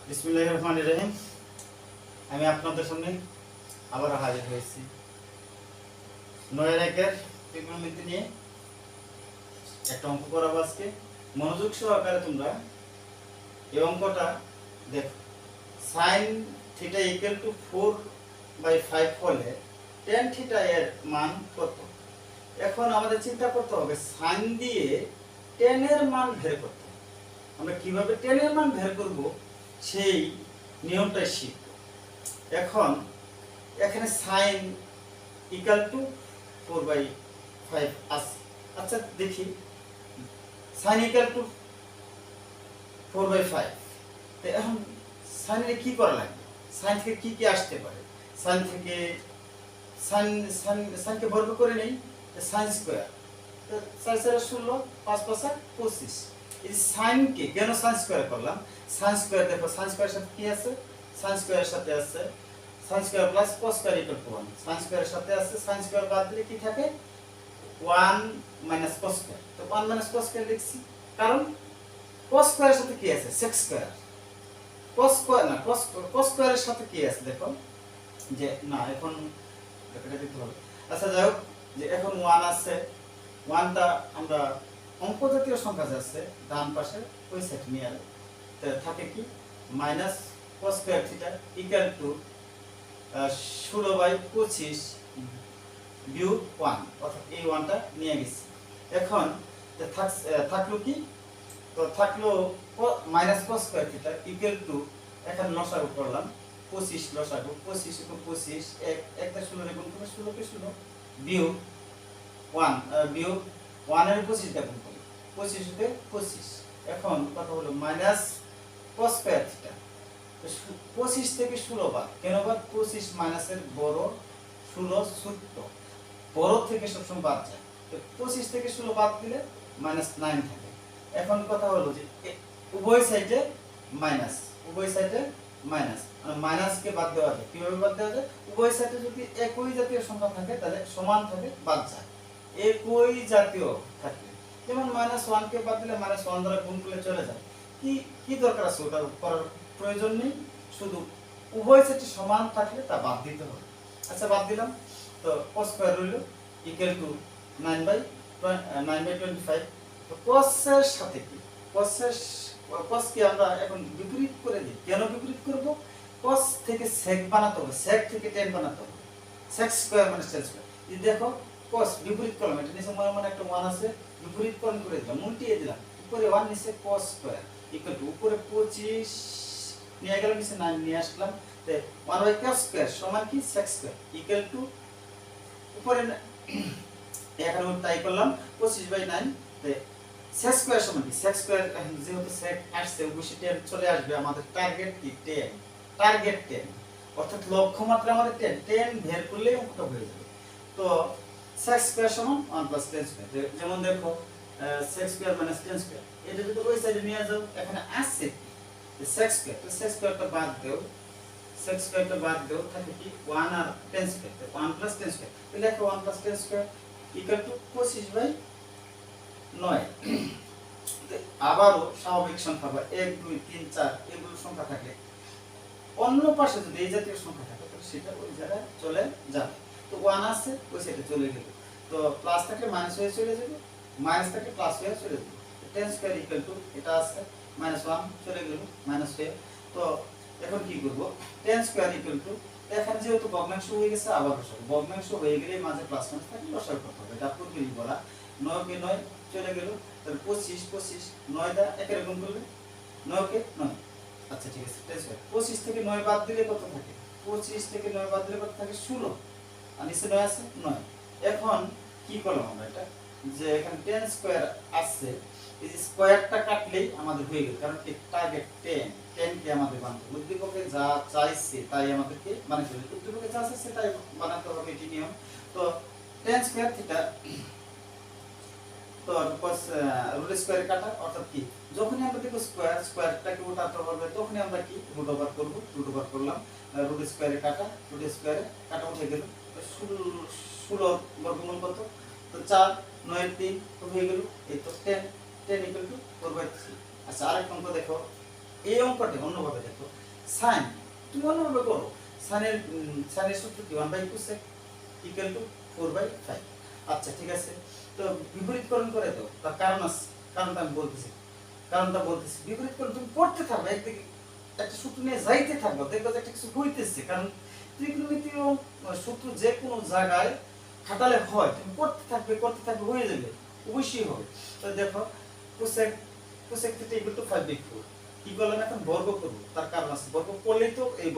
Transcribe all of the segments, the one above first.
বিসমিল্লাহির রহমানির রহিম। আমি আপনাদের সামনে আবার হাজির হয়েছি 9-এর ত্রিকোণমিতি নিয়ে একটা অঙ্ক করাবো আজকে। মনোযোগ সহকারে তোমরা এই অঙ্কটা দেখো। সাইন থিটা ইকুয়াল টু 4/5 হলে টেন থিটা এর মান কত? এখন আমাদের চিন্তা করতে হবে সাইন দিয়ে টেন এর মান বের করতে হবে। আমরা কিভাবে টেন এর মান বের করব সেই নিয়মটাই শিখব। এখন এখানে সাইন ইকুয়াল টু 4/5 আছে। আচ্ছা দেখি, সাইন ইকুয়াল টু 4/5, তো এখন সাইনের কি করা লাগবে? সাইন থেকে কি কি আসতে পারে? সাইন থেকে সাইনকে বর্গ করে নেই, সাইন স্কোয়ার, 4×4 = 16, 5×5 = 25। এই সাইনকে কেন সাইন স্কোয়ার করলাম? সাইন স্কোয়ার দেখো, সাইন স্কোয়ারের সাথে কি আছে? সাইন স্কোয়ারের সাথে আছে sine square plus cos square equal to 1। Sine স্কোয়ারের সাথে আছে সাইন স্কোয়ার বাদ দিলে কি থাকে? 1 - cos স্কোয়ার। তো 1 - cos স্কোয়ার লিখছি, কারণ cos স্কোয়ারের সাথে কি আছে? sec square. cos স্কোয়ার না, cos স্কোয়ারের সাথে কি আছে দেখো, যে না এখন এটা দিতে হবে। আচ্ছা যাই হোক, যে এখন 1 আছে, 1টা আমরা অঙ্ক জাতীয় সংখ্যা আছে ডান পাশে ওই সাইড নিয়ে আলো, তো থাকে কি -cos square theta equal two 16/25 বিয়োগ 1, অর্থাৎ এই 1টা নিয়ে গেছি। এখন থাকলো কি? তো থাকলো -cos square theta equal two, এখানে লসাগু করলাম 25, লসাগু 25 * 25, 1 16 গুণ করলে 16 কে 16 বিয়োগ 1, বিয়োগ 1 এর 25 টা গুণ করি, 25 তে 25। এখন কথা হলো -cos স্কয়ার থিটা, 25 থেকে 16 বাদ। কেন বাদ? 25 মাইনাসের বড়, 16 ছোট, বড় থেকে সবসময় বাদ যায়। তো 25 থেকে 16 বাদ দিলে -9 থাকে। এখন কথা হলো যে উভয় সাইডে মাইনাস, উভয় সাইডে মাইনাস, মানে মাইনাসকে বাদ দেওয়া যায়। কিভাবে বাদ দেওয়া যায়? উভয় সাইডে যদি একই জাতীয় সংখ্যা থাকে তাহলে সমান থাকে, বাদ যায়। একই জাতীয় থাকলে, যেমন -1 কে বাদ দিলে -1 দ্বারা গুণ করলে চলে যায়। কি কি দরকার আছে ওটা করার? প্রয়োজন নেই, শুধু উভয় সাইডে সমান থাকলে তা বাদ দিতে হবে। আচ্ছা বাদ দিলাম, তো cos স্কয়ার রইল ইকুয়াল টু 9/25। তো cos এর সাথে কি? cos কে আমরা এখন বিপরীত করে দিই। কেন বিপরীত করব? cos থেকে sec বানাতে হবে, sec থেকে tan বানাতে হবে। sec স্কয়ার মানে tan স্কয়ার। এই দেখো cos বিপরীত করলাম, এটা নিচে মনে একটা 1 আছে, বিপরীতকরণ করে দিলাম, উল্টিয়ে দিলাম। উপরে 1, নিচে cos স্কয়ার ইকুয়াল টু, উপরে 25 নিয়ে গেলাম, নিচে 9 নিয়ে আসলাম। তো 1/cos স্কয়ার সমান কি? sec স্কয়ার ইকুয়াল টু, উপরে এখানে তাই করলাম 25/9। তো sec স্কয়ার সমান কি? sec স্কয়ার যেহেতু sec আসছে, অবশ্যই tan চলে আসবে। আমাদের টার্গেট কি? 10, টার্গেট 10, অর্থাৎ লক্ষ্যমাত্রা আমাদের 10 বের করলেই অঙ্কটা হয়ে যাবে। তো sec স্কয়ার সমান 1 + tan স্কয়ার। যেমন দেখো sec স্কয়ার - tan স্কয়ার, এটা যদি ওই সাইডে নিয়ে যাও, এখানে আসছে কি? sec স্কয়ার, তো sec স্কয়ারটা বাদ দাও, sec স্কয়ারটা বাদ দাও, থাকে কি? 1 আর tan স্কয়ার, 1 + tan স্কয়ার। তো দেখো 1 + tan স্কয়ার ইকুয়াল টু 25/9। আবারও স্বাভাবিক সংখ্যা বা 1 2 3 4 এগুলো সংখ্যা থাকে, অন্য পাশে যদি এই জাতীয় সংখ্যা থাকে তো সেটা ওই জায়গায় চলে যাবে। তো 1 আছে, ওই সাইডে চলে গেল। তো প্লাস থাকলে মাইনাস হয়ে চলে যাবে, মাইনাস থাকলে প্লাস হয়ে চলে যাবে। tan স্কয়ার ইকুয়াল টু, এটা আছে -1 চলে গেল মাইনাস হয়ে। তো এখন কি করব? tan স্কয়ার ইকুয়াল টু, এখানে যেহেতু ভগ্নাংশ হয়ে গেছে, আবার লসাগু, ভগ্নাংশ হয়ে গেলে মাঝে প্লাস মাইনাস থাকলে লসাগু করতে হবে। এটা পূর্বেই বলা। 9 কে 9 চলে গেল, তাহলে 25 9 দা একের গুণ করলে 9 কে 9। আচ্ছা ঠিক আছে, tan স্কয়ার 25 থেকে 9 বাদ দিলে কত থাকে? 25 থেকে 9 বাদ দিলে কত থাকে? 16, আর নিচে 9 আছে 9। এখন কি করলাম আমরা? এটা যে এখানে tan স্কয়ার আছে, এই যে স্কয়ারটা কাটলেই আমাদের হয়ে গেল, কারণ টার্গেট 10 কে আমাদের বানাতে হবে। উদ্দীপকে যা চাইছে তাই আমাদেরকে বানাতে হবে, উদ্দীপকে যা চাইছে তাই বানাতে হবে, এটি নিয়ম। তো tan স্কয়ার থিটা, তো রুট স্কয়ারে কাটা, অর্থাৎ কি? যখনই আমরা দেখব স্কয়ারটাকে উঠাতে হবে, তখনই আমরা কি? রুট ওভার করব। রুট ওভার করলাম, রুট স্কয়ারে কাটা, রুট স্কয়ারে কাটা উঠে গেল। 16 বর্গমূল কত? তো 4 9 3, তো হয়ে গেল এই তো 10 ইকুয়াল টু 4/3। আচ্ছা আরেকটা অঙ্ক দেখো, এই অঙ্কটি অন্যভাবে দেখো, সাইন তুমি অন্যভাবে করো, সাইনের সূত্র কি 1 by cosec equal to 4 by 5। আচ্ছা ঠিক আছে, তো বিপরীতকরণ করে দাও, তার কারণ আছে, কারণটা আমি বলতেছি, বিপরীতকরণ তুমি করতে থাকবে, একদিকে একটা সূত্র নিয়ে যাইতে থাকবে, দেখবে যে একটা কিছু হইতেছে, কারণ ত্রিকোণমিতীয় সূত্র যে কোনো জায়গায় খাটালে হয়, তুমি করতে থাকবে হয়ে যাবে, অবশ্যই হবে। তো দেখো cosec theta equal to 5 by 4 কি করলাম, এখন বর্গ করব, তার কারণ আছে, বর্গ করলেই তো এই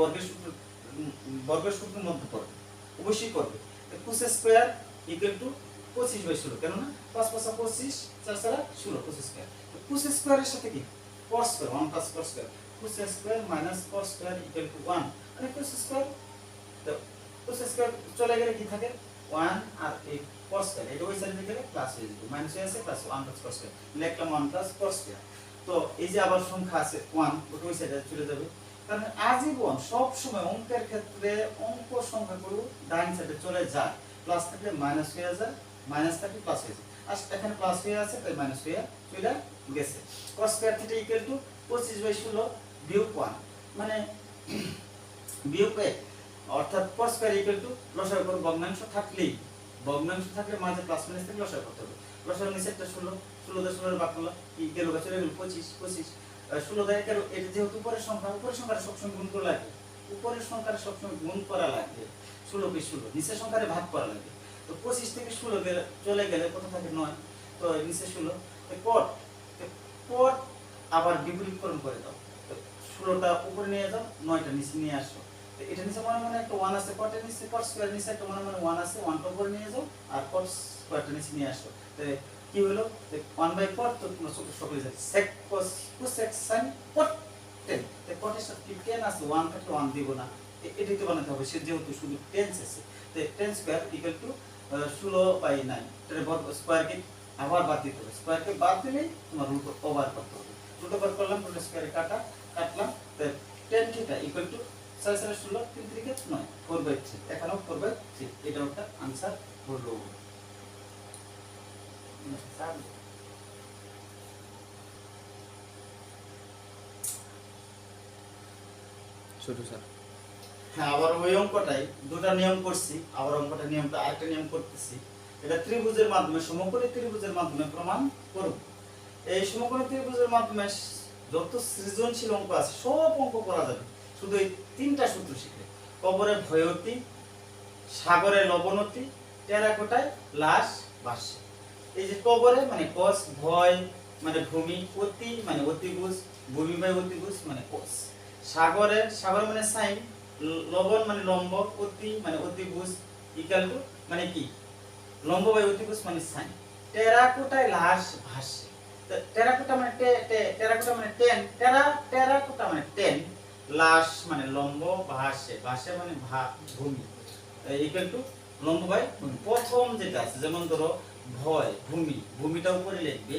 বর্গের সূত্রের মধ্যে পড়বে, অবশ্যই করবে। Cos square equal to 25 by 16, কেন না 5 5 25 4 4 16, কোস স্কয়ার। তো কোস স্কয়ারের সাথে কি cos square, 1 plus cos square, cos square minus cos square equal to 1, মানে কোস স্কয়ার। তো কোস স্কয়ার চলে গেলে কি থাকে 1, আর এই cos স্কয়ার এটা ওই সাইডে গেলে প্লাস হয়ে যাবে, মাইনাস হয়ে আছে প্লাস 1 প্লাস cos স্কয়ার, লিখলাম 1 প্লাস cos স্কয়ার। তো এই যে আবার সংখ্যা আছে 1, ওটা ওই সাইডে চলে যাবে, কারণ আজীবন সব সময় অঙ্কের ক্ষেত্রে অঙ্ক সংখ্যাগুলো ডান সাইডে চলে যায়, প্লাস থাকলে মাইনাস হয়ে যায়, মাইনাস থাকলে প্লাস হয়ে যায়, আর এখানে প্লাস হয়ে আছে তাই মাইনাস হয়ে চলে গেছে। cos square theta equal to 25 by 16 বিয়োগ 1, মানে বিয়োগ 1, অর্থাৎ cos স্কয়ার ইকুয়াল টু লসাগু করব, ভগ্নাংশ থাকলে মাঝে প্লাস মাইনাস থাকলে লসাগু করতে হবে। লসাগু নিচেরটা 16, 16 দিয়ে 16 এর ভাগ করলে কি গেল, চলে গেল 25, 16 দিয়ে 11, এটা যেহেতু উপরের সংখ্যা সবসময় গুণ করা লাগে, উপরের সংখ্যার সবসময় গুণ করা লাগে, 16 কে 16 নিচের সংখ্যারে ভাগ করা লাগে। তো 25 থেকে 16 গেলে চলে গেলে কত থাকে 9, তো নিচে 16, পর আবার বিপরীতকরণ করে দাও, তো 16টা উপরে নিয়ে যাও, 9টা নিচে নিয়ে আসো, তো এটা নিচে মনে মনে একটা 1 আছে, কটের নিচে cos স্কয়ার নিচে একটা মনে মনে 1 আছে, 1টা উপরে নিয়ে যাও আর cos স্কয়ারটা নিচে নিয়ে আসো, তো কি হলো 1 বাই cot, তো তোমরা সকলে জানো sec cos cosec sin cot tan, তো cot এর সাথে কি tan আছে, 1 থাকলে 1 দিব না, এটাই তো বানাতে হবে, সে যেহেতু শুধু tan আছে, তো tan square equal to 16 by 9, তাহলে বর্গ স্কয়ারকে আবার বাদ দিতে হবে, স্কয়ারকে বাদ দিলেই তোমার রুট ওভার করতে হবে, রুট ওভার করলাম, রুট স্কয়ারে কাটলাম, তো tan theta equal to 4 4 16 3 3 9 4 by 3, এখানেও 4 বাই 3, এটা একটা आंसर হলো। ছোট স্যার, হ্যাঁ, আবার ওই অঙ্কটাই দুটা নিয়ম করছি, আবার অঙ্কটা নিয়মটা আরেকটা নিয়ম করতেছি, এটা ত্রিভুজের মাধ্যমে, সমকোণী ত্রিভুজের মাধ্যমে প্রমাণ করব। এই সমকোণী ত্রিভুজের মাধ্যমে যত সৃজনশীল অঙ্ক আছে সব অঙ্ক করা যাবে, শুধু এই 3টা সূত্র শিখলে, কবরে ভয়তি, সাগরে লবণতি, টেরাকোটায় লাশ বাসে। এই যে কবরে মানে কস, ভয় মানে ভূমি, অতি মানে অতিভুজ, ভূমি বাই অতিভুজ মানে কস, সাগরে মানে সাইন, লবণ মানে লম্ব, অতি মানে অতিভুজ ইকুয়াল টু মানে কি লম্ব বাই অতিভুজ মানে সাইন, টেরাকোটায় লাশ ভাসে। তো টেরাকোটা মানে টেরাকোটা মানে টেরাকোটা মানে টেন, লাশ মানে লম্ব, ভাসে মানে ভূমি ইকুয়াল টু লম্ব বাই ভূমি। প্রথম যেটা আছে, যেমন ধরো ভয়, ভূমিটা উপরে লিখবে,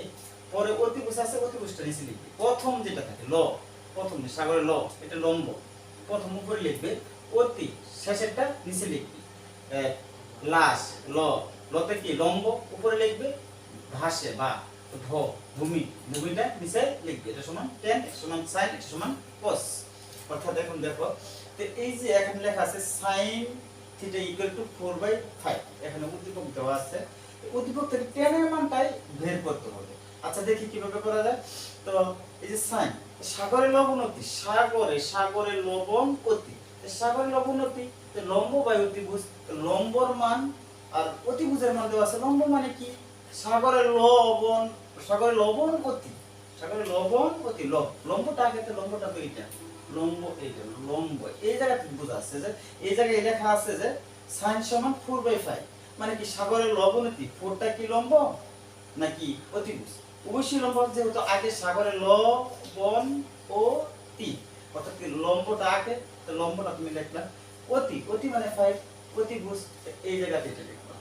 পরে অতিভুজ আছে, অতিভুজটা নিচে লিখবে, প্রথম যেটা থাকে প্রথম সাগরের এটা লম্ব, প্রথম উপরে লিখবে, অতি শেষেরটা নিচে লিখবে, লাশ লতে কি লম্ব উপরে লিখবে, ভাসে বা ভূমিটা নিচে লিখবে, এটা সমান tan, এটা সমান sin, এটা সমান cos। অর্থাৎ এখন দেখো, তো এই যে এখানে লেখা আছে sin theta equal to 4 by 5, এখানে উদ্দীপক দেওয়া আছে, উদ্দীপক থেকে tan এর মানটাই বের করতে হবে। আচ্ছা দেখি কিভাবে করা যায়। তো এই যে sin, সাগরে লবণতি, সাগরে লবণতি, সাগরে লবণতি, তো লম্ব বাই অতিভুজ, লম্বর মান আর অতিভুজের মান দেওয়া আছে, লম্ব মানে কি সাগরে লবণ অতি, লম্বটা আগে, তো লম্বটা তো এইটা, লম্ব এই জায়গাতে বোঝা আছে যে এই জায়গায় লেখা আছে যে sin সমান 4 বাই 5, মানে কি সাগরের লবণতি, 4টা কি লম্ব নাকি অতিভুজ, অবশ্যই লম্ব, যেহেতু আগে সাগরের লবণ ও তি, অর্থাৎ কি লম্বটা আগে, তো লম্বটা তুমি লিখলা, অতি মানে 5, অতিভুজ এই জায়গাতে এটা লিখবা।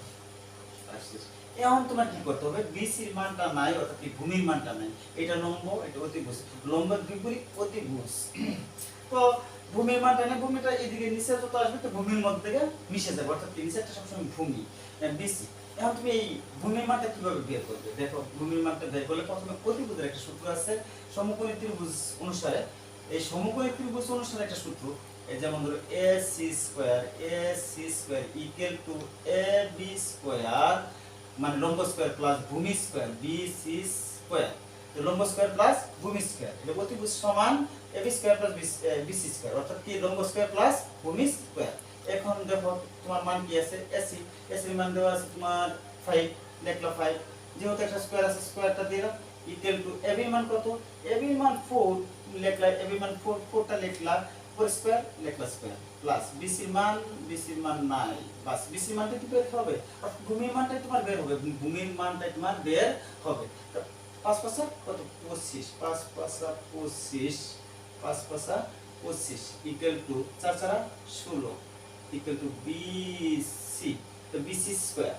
এখন তোমার কি করতে হবে, বিসির মানটা নাই, অর্থাৎ কি ভূমির মানটা নাই, এটা লম্ব, এটা অতিভুজ, লম্বের বিপরীত অতিভুজ, তো ভূমির মানটা নেই, ভূমিটা এদিকে নিচে যত আসবে তো ভূমির মধ্যে থেকে মিশে যাবে, অর্থাৎ কি নিচেরটা সবসময় ভূমি, বিসি। এখন তুমি এই ভূমির মানটা কিভাবে বের করবে, দেখো ভূমির মানটা বের করলে প্রথমে অতিভুজের একটা সূত্র আছে, সমকোণী ত্রিভুজ অনুসারে এই সমকোণী ত্রিভুজ অনুসারে একটা সূত্র, এই যেমন ধরো AC square equal two AB square মানে লম্ব স্কয়ার প্লাস ভূমি স্কয়ার BC স্কয়ার। তো লম্ব স্কয়ার প্লাস ভূমি স্কয়ার এটা অতিভুজ সমান AB square plus BC square, অর্থাৎ কি লম্ব স্কয়ার প্লাস ভূমি স্কয়ার। এখন দেখো তোমার মান কি আছে, AC এর মান দেওয়া আছে তোমার 5, লিখলা 5, যেহেতু একটা স্কয়ার আছে স্কয়ারটা দিলাম ইকুয়াল টু AB মান কত, AB মান 4 লিখলা, AB মান 4, 4টা লিখলা 4 স্কয়ার লিখলা স্কয়ার প্লাস BC মান নাই, বাস BC মানটা কি বের হবে, অর্থাৎ ভূমির মানটা তোমার বের হবে, ভূমির মানটা তোমার বের হবে। 5 5 কত 25, 5 5 25, 5 5 25 equal to 4 4 16 equal to BC, তো BC স্কয়ার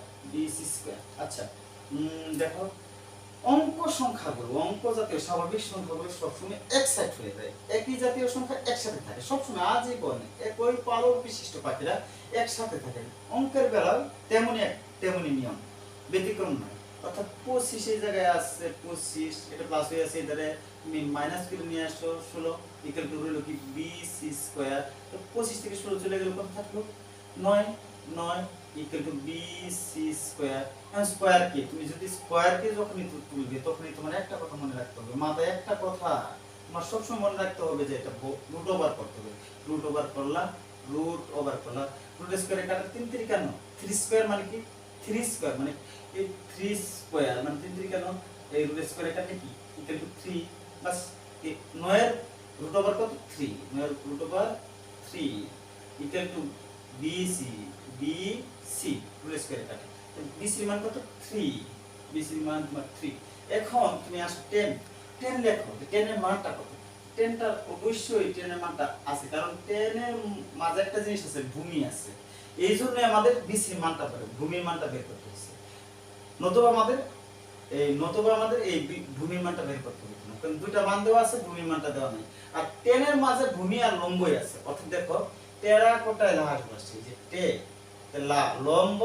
আচ্ছা। দেখো অঙ্ক সংখ্যাগুলো, অঙ্ক জাতীয় স্বাভাবিক সংখ্যাগুলো সবসময় এক সাইড হয়ে যায়, একই জাতীয় সংখ্যা একসাথে থাকে সবসময়, আজীবনে একই পালক বিশিষ্ট পাখিরা একসাথে থাকে। অঙ্কের বেলাও তেমনি নিয়ম, ব্যতিক্রম নয়। অর্থাৎ 25 এই জায়গায় আছে 25, এটা প্লাস হয়ে আছে, এধারে তুমি মাইনাস করে নিয়ে আসো 16 ইকুয়াল টু হলো কি BC স্কয়ার। তো 25 থেকে 16 চলে গেল, কত থাকলো 9 ইকুয়াল টু BC স্কয়ার। এখন স্কয়ার কি, তুমি যদি স্কয়ার কে যখনই তুলবে তখনই তোমার একটা কথা মনে রাখতে হবে, মাথায় একটা কথা তোমার সবসময় মনে রাখতে হবে যে এটা রুট ওভার করতে হবে। রুট ওভার করলা রুট স্কয়ারে কাটা 3 3 কেন, 3 স্কয়ার মানে কি 3 স্কয়ার মানে এই 3 স্কয়ার মানে 3 3 কেন, এই রুট স্কয়ারে কাটে কি ইকুয়াল টু 3, বাস 9 এর রুট ওভার কত 3, 9 এর root over 3 equal to BC root স্কয়ারে কাটে, তো BC মান কত 3, BC মান তোমার 3। এখন তুমি আসো 10 লেখো, 10 এর মানটা কত, 10টা অবশ্যই 10 এর মানটা আছে, কারণ 10 এর মাঝে একটা জিনিস আছে ভূমি আছে, এই জন্য আমাদের BC মানটা বের, ভূমির মানটা বের করতে হচ্ছে, নতুবা আমাদের এই ভূমির মানটা বের করতে হতো না, কারণ দুইটা মান দেওয়া আছে, ভূমির মানটা দেওয়া নেই। আর 10 এর মাঝে ভূমি আর লম্বই আছে, অর্থাৎ দেখো টেরাকোটায় লাহাস বসছে, যে টে লম্ব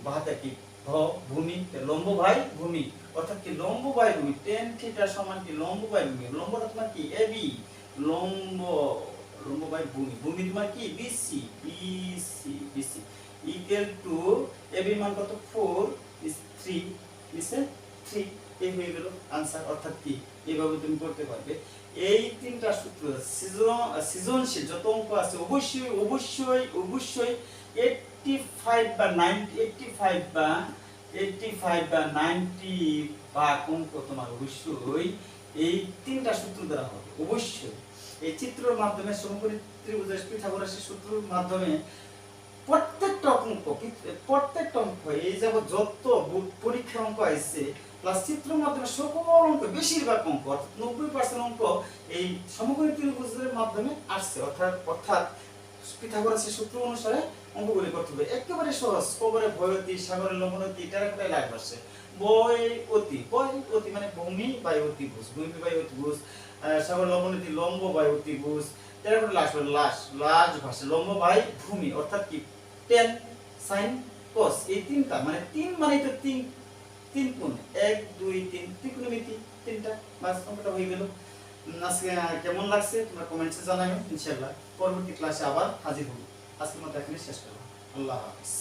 বাহাতে কি ভূমি, লম্ব বাই ভূমি, অর্থাৎ কি লম্ব বাই ভূমি, tan থিটা সমান কি লম্ব বাই ভূমি, লম্বটা তোমার কি AB, লম্ব বাই ভূমি, ভূমি তোমার কি BC ইকুয়াল টু AB মান কত 4 is 3 নিচে 3, এই হয়ে গেল आंसर। অর্থাৎ কি এইভাবে তুমি করতে পারবে। এই তিনটা সূত্র সৃজনশীল যত অঙ্ক আছে অবশ্যই 85 বা 90 বা অঙ্ক তোমার অবশ্যই এই তিনটা সূত্র দ্বারা হবে। অবশ্যই এই চিত্রের মাধ্যমে সমকোণী ত্রিভুজের পিথাগোরাসের সূত্রের মাধ্যমে প্রত্যেকটা অঙ্ক এই যাবত যত পরীক্ষার অঙ্ক আছে প্লাস চিত্রের মাধ্যমে সকল অঙ্ক, বেশিরভাগ অঙ্ক অর্থাৎ 90% অঙ্ক এই সমকোণী ত্রিভুজের মাধ্যমে আসছে, অর্থাৎ পিথাগোরাসের সূত্র অনুসারে অঙ্কগুলি করতে হবে। একেবারে সহজ, কবরে ভয়তি সাগরের লবণতি টেরাকোটায় লাগ আসছে। বয়তি মানে ভূমি বাই অতিভুজ, সাগর লবণতি লম্ব বাই অতিভুজ, টেরাকোটা লাশ ভাষা লম্ব বাই ভূমি, অর্থাৎ কি tan sin cos, এই তিনটা মানে 3 মানে তো 3 কোণ 1 2 3 ত্রিকোণমিতি তিনটা, বাস অঙ্কটা হয়ে গেল। আজকে কেমন লাগছে তোমরা কমেন্টসে জানাবে, ইনশাআল্লাহ পরবর্তী ক্লাসে আবার হাজির হব। আজকের মতো এখানে শেষ করলাম, আল্লাহ হাফেজ।